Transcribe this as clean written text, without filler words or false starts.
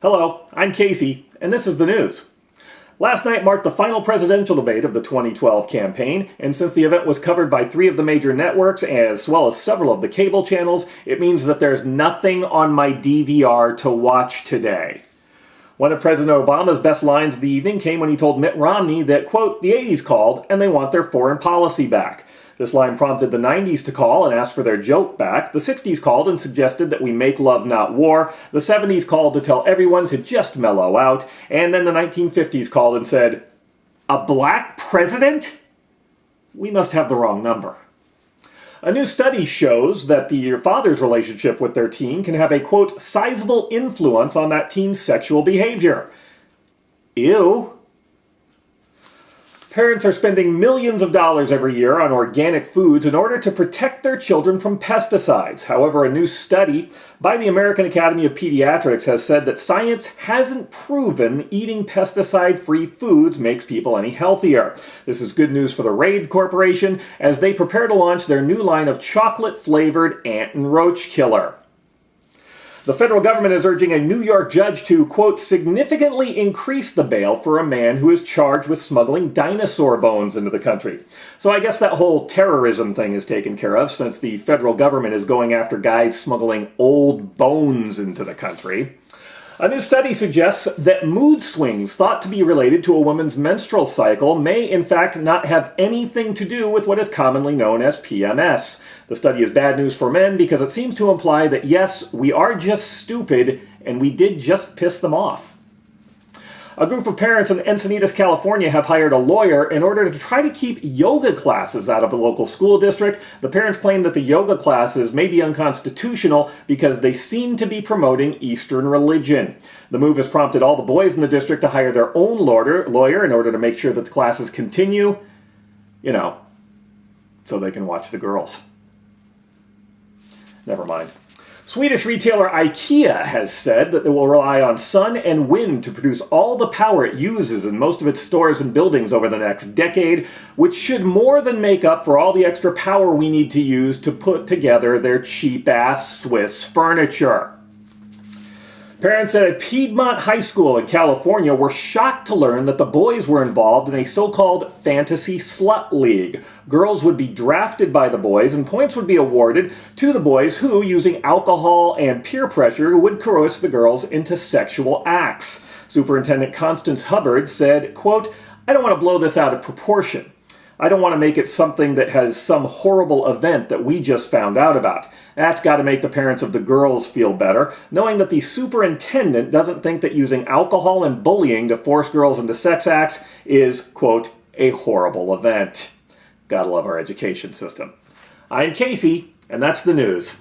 Hello, I'm Casey, and this is the news. Last night marked the final presidential debate of the 2012 campaign, and since the event was covered by 3 of the major networks as well as several of the cable channels, it means that there's nothing on my DVR to watch today. One of President Obama's best lines of the evening came when he told Mitt Romney that, quote, the 80s called and they want their foreign policy back. This line prompted the 90s to call and ask for their joke back. The 60s called and suggested that we make love, not war. The 70s called to tell everyone to just mellow out. And then the 1950s called and said, a black president? We must have the wrong number. A new study shows that the father's relationship with their teen can have a, quote, sizable influence on that teen's sexual behavior. Ew. Parents are spending millions of dollars every year on organic foods in order to protect their children from pesticides. However, a new study by the American Academy of Pediatrics has said that science hasn't proven eating pesticide-free foods makes people any healthier. This is good news for the Raid Corporation as they prepare to launch their new line of chocolate-flavored ant and roach killer. The federal government is urging a New York judge to, quote, significantly increase the bail for a man who is charged with smuggling dinosaur bones into the country. So I guess that whole terrorism thing is taken care of since the federal government is going after guys smuggling old bones into the country. A new study suggests that mood swings thought to be related to a woman's menstrual cycle may in fact not have anything to do with what is commonly known as PMS. The study is bad news for men because it seems to imply that yes, we are just stupid and we did just piss them off. A group of parents in Encinitas, California have hired a lawyer in order to try to keep yoga classes out of the local school district. The parents claim that the yoga classes may be unconstitutional because they seem to be promoting Eastern religion. The move has prompted all the boys in the district to hire their own lawyer in order to make sure that the classes continue, so they can watch the girls. Never mind. Swedish retailer IKEA has said that they will rely on sun and wind to produce all the power it uses in most of its stores and buildings over the next decade, which should more than make up for all the extra power we need to use to put together their cheap-ass Swiss furniture. Parents at a Piedmont high school in California were shocked to learn that the boys were involved in a so-called fantasy slut league. Girls would be drafted by the boys and points would be awarded to the boys who, using alcohol and peer pressure, would coerce the girls into sexual acts. Superintendent Constance Hubbard said, quote, I don't want to blow this out of proportion. I don't want to make it something that has some horrible event that we just found out about. That's got to make the parents of the girls feel better, knowing that the superintendent doesn't think that using alcohol and bullying to force girls into sex acts is, quote, a horrible event. Gotta love our education system. I'm Casey, and that's the news.